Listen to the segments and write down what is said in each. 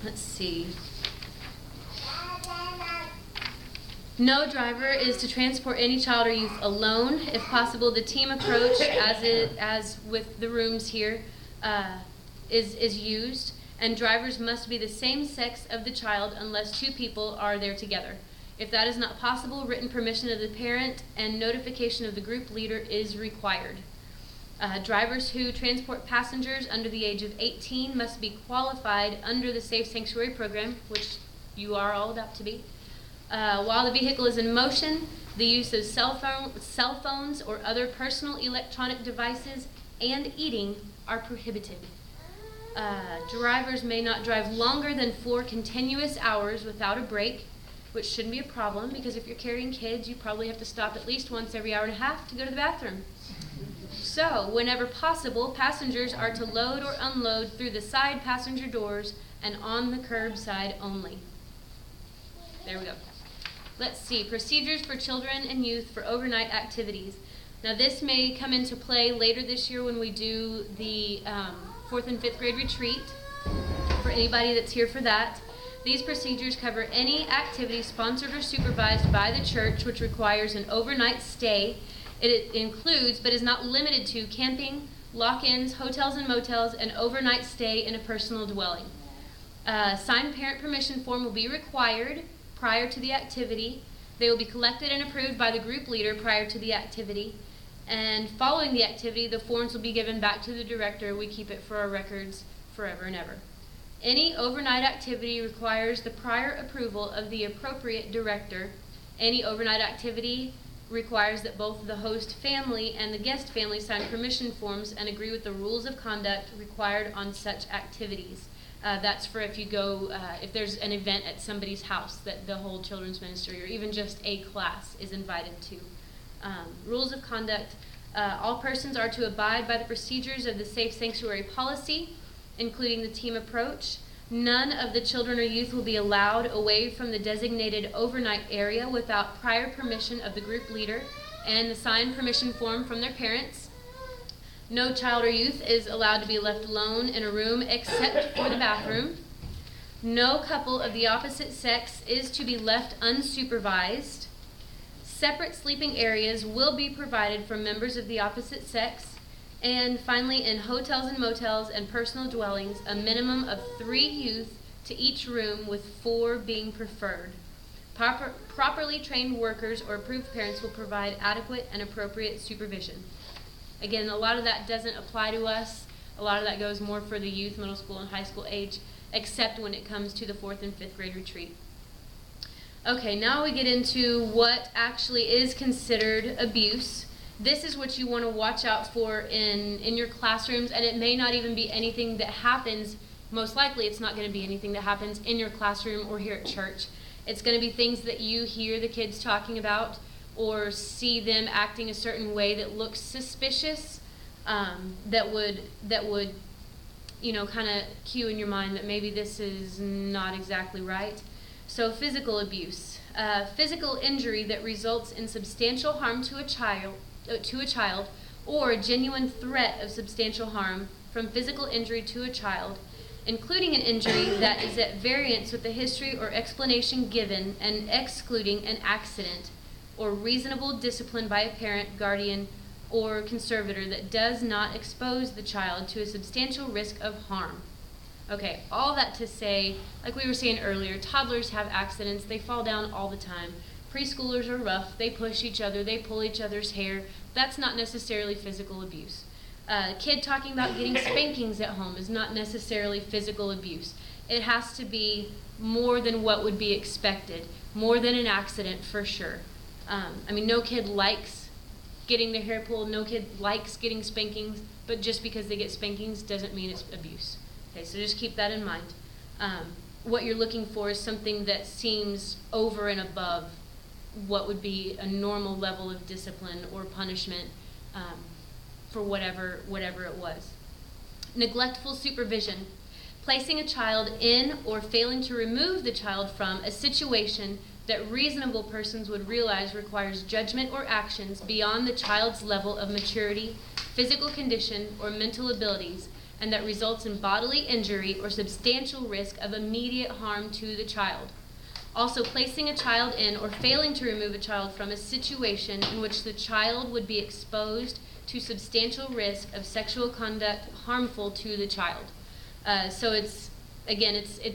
Let's see. No driver is to transport any child or youth alone. If possible, the team approach, as with the rooms here, is used. And drivers must be the same sex of the child unless two people are there together. If that is not possible, written permission of the parent and notification of the group leader is required. Drivers who transport passengers under the age of 18 must be qualified under the Safe Sanctuary program, which you are all about to be. While the vehicle is in motion, the use of cell phones or other personal electronic devices and eating are prohibited. Drivers may not drive longer than 4 continuous hours without a break, which shouldn't be a problem because if you're carrying kids, you probably have to stop at least once every hour and a half to go to the bathroom. So, whenever possible, passengers are to load or unload through the side passenger doors and on the curbside only. There we go. Let's see, procedures for children and youth for overnight activities. Now this may come into play later this year when we do the 4th and 5th grade retreat, for anybody that's here for that. These procedures cover any activity sponsored or supervised by the church which requires an overnight stay. It includes, but is not limited to, camping, lock-ins, hotels and motels, and overnight stay in a personal dwelling. Signed parent permission form will be required prior to the activity. They will be collected and approved by the group leader prior to the activity. And following the activity, the forms will be given back to the director. We keep it for our records forever and ever. Any overnight activity requires the prior approval of the appropriate director. Any overnight activity requires that both the host family and the guest family sign permission forms and agree with the rules of conduct required on such activities. That's for if you go, if there's an event at somebody's house that the whole children's ministry or even just a class is invited to. Rules of conduct. All persons are to abide by the procedures of the Safe Sanctuary policy, including the team approach. None of the children or youth will be allowed away from the designated overnight area without prior permission of the group leader and the signed permission form from their parents. No child or youth is allowed to be left alone in a room except for the bathroom. No couple of the opposite sex is to be left unsupervised. Separate sleeping areas will be provided for members of the opposite sex. And finally, in hotels and motels and personal dwellings, a minimum of 3 youth to each room, with 4 being preferred. Properly trained workers or approved parents will provide adequate and appropriate supervision. Again, a lot of that doesn't apply to us. A lot of that goes more for the youth, middle school, and high school age, except when it comes to the 4th and 5th grade retreat. Okay, now we get into what actually is considered abuse. This is what you want to watch out for in your classrooms, and it may not even be anything that happens. Most likely it's not going to be anything that happens in your classroom or here at church. It's going to be things that you hear the kids talking about or see them acting a certain way that looks suspicious, that would kind of cue in your mind that maybe this is not exactly right. So physical abuse. Physical injury that results in substantial harm to a child or a genuine threat of substantial harm from physical injury to a child, including an injury that is at variance with the history or explanation given and excluding an accident or reasonable discipline by a parent, guardian, or conservator that does not expose the child to a substantial risk of harm. Okay, all that to say, like we were saying earlier, toddlers have accidents. They fall down all the time. Preschoolers are rough. They push each other. They pull each other's hair. That's not necessarily physical abuse. A kid talking about getting spankings at home is not necessarily physical abuse. It has to be more than what would be expected, more than an accident for sure. No kid likes getting their hair pulled. No kid likes getting spankings, but just because they get spankings doesn't mean it's abuse. Okay, so just keep that in mind. What you're looking for is something that seems over and above what would be a normal level of discipline or punishment for whatever it was. Neglectful supervision. Placing a child in or failing to remove the child from a situation that reasonable persons would realize requires judgment or actions beyond the child's level of maturity, physical condition, or mental abilities, and that results in bodily injury or substantial risk of immediate harm to the child. Also, placing a child in or failing to remove a child from a situation in which the child would be exposed to substantial risk of sexual conduct harmful to the child. So it's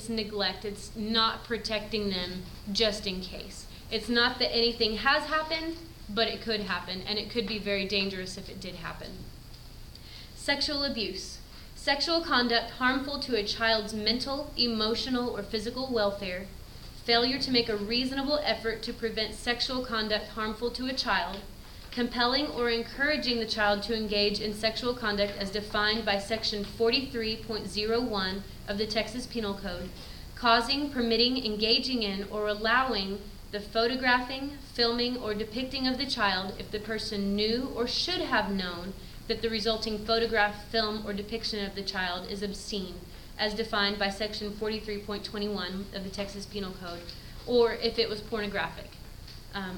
neglect. It's not protecting them just in case. It's not that anything has happened, but it could happen, and it could be very dangerous if it did happen. Sexual abuse. Sexual conduct harmful to a child's mental, emotional, or physical welfare. Failure to make a reasonable effort to prevent sexual conduct harmful to a child. Compelling or encouraging the child to engage in sexual conduct as defined by Section 43.01 of the Texas Penal Code. Causing, permitting, engaging in, or allowing the photographing, filming, or depicting of the child if the person knew or should have known that the resulting photograph, film, or depiction of the child is obscene, as defined by Section 43.21 of the Texas Penal Code, or if it was pornographic.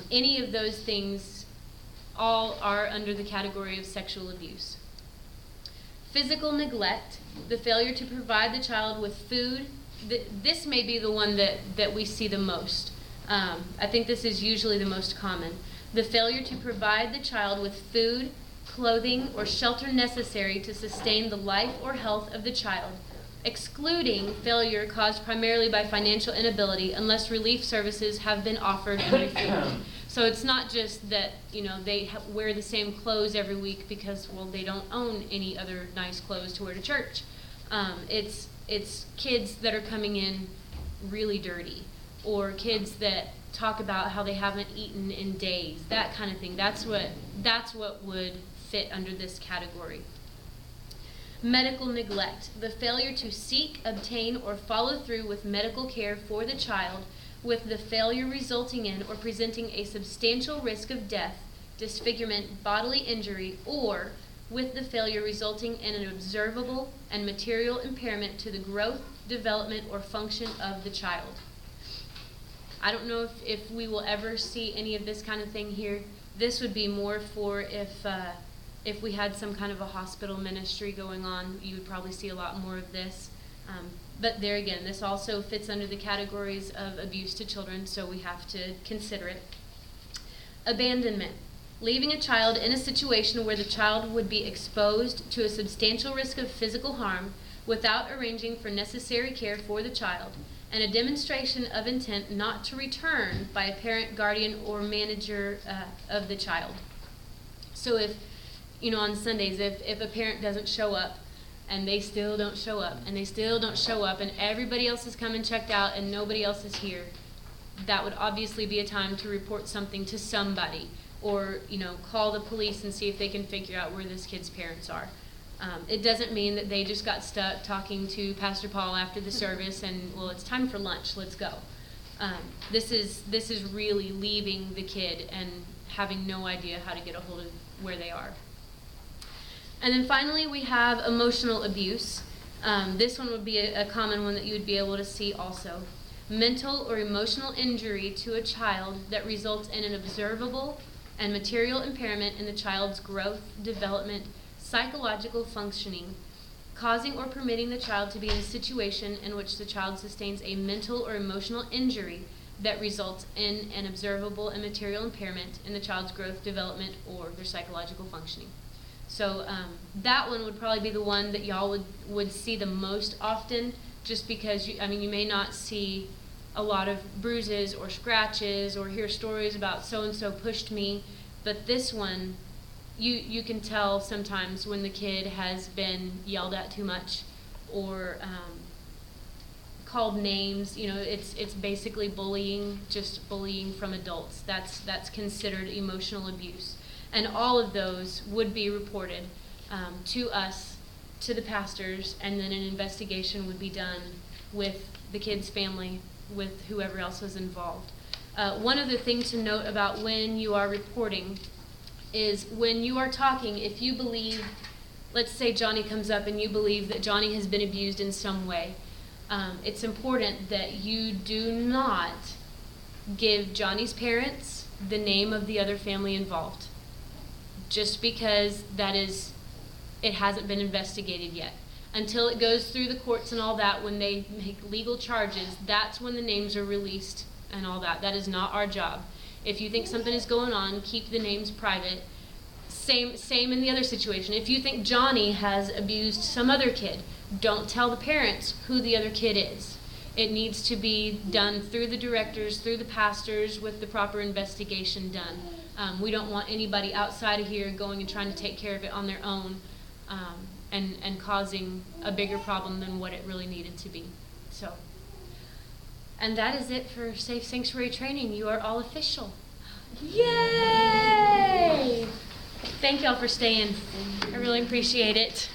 Any of those things all are under the category of sexual abuse. Physical neglect, the failure to provide the child with food. This may be the one that we see the most. I think this is usually the most common. The failure to provide the child with food, clothing, or shelter necessary to sustain the life or health of the child, excluding failure caused primarily by financial inability unless relief services have been offered and refused. So it's not just that, they wear the same clothes every week because, they don't own any other nice clothes to wear to church. It's kids that are coming in really dirty, or kids that talk about how they haven't eaten in days, that kind of thing. That's what would fit under this category. Medical neglect, the failure to seek, obtain, or follow through with medical care for the child, with the failure resulting in or presenting a substantial risk of death, disfigurement, bodily injury, or with the failure resulting in an observable and material impairment to the growth, development, or function of the child. I don't know if we will ever see any of this kind of thing here. This would be more for if we had some kind of a hospital ministry going on. You would probably see a lot more of this. But there again, this also fits under the categories of abuse to children, so we have to consider it. Abandonment. Leaving a child in a situation where the child would be exposed to a substantial risk of physical harm without arranging for necessary care for the child, and a demonstration of intent not to return by a parent, guardian, or manager of the child. So if, on Sundays, if a parent doesn't show up, and they still don't show up, and they still don't show up, and everybody else has come and checked out, and nobody else is here, that would obviously be a time to report something to somebody, or, call the police and see if they can figure out where this kid's parents are. It doesn't mean that they just got stuck talking to Pastor Paul after the service and, it's time for lunch, let's go. This is really leaving the kid and having no idea how to get a hold of where they are. And then finally, we have emotional abuse. This one would be a common one that you would be able to see also. Mental or emotional injury to a child that results in an observable and material impairment in the child's growth, development, psychological functioning, causing or permitting the child to be in a situation in which the child sustains a mental or emotional injury that results in an observable and material impairment in the child's growth, development, or their psychological functioning. So that one would probably be the one that y'all would see the most often, just because you may not see a lot of bruises or scratches or hear stories about so-and-so pushed me, but this one, you can tell sometimes when the kid has been yelled at too much or called names. It's basically bullying, just bullying from adults. That's considered emotional abuse. And all of those would be reported to us, to the pastors, and then an investigation would be done with the kid's family, with whoever else was involved. One other thing to note about when you are reporting is when you are talking, if you believe, let's say Johnny comes up and you believe that Johnny has been abused in some way, it's important that you do not give Johnny's parents the name of the other family involved, just because it hasn't been investigated yet. until it goes through the courts and all that, when they make legal charges, that's when the names are released and all that. That is not our job. If you think something is going on, keep the names private. Same in the other situation. If you think Johnny has abused some other kid, don't tell the parents who the other kid is. It needs to be done through the directors, through the pastors, with the proper investigation done. We don't want anybody outside of here going and trying to take care of it on their own, and causing a bigger problem than what it really needed to be. So, and that is it for Safe Sanctuary Training. You are all official. Yay! Thank y'all for staying. I really appreciate it.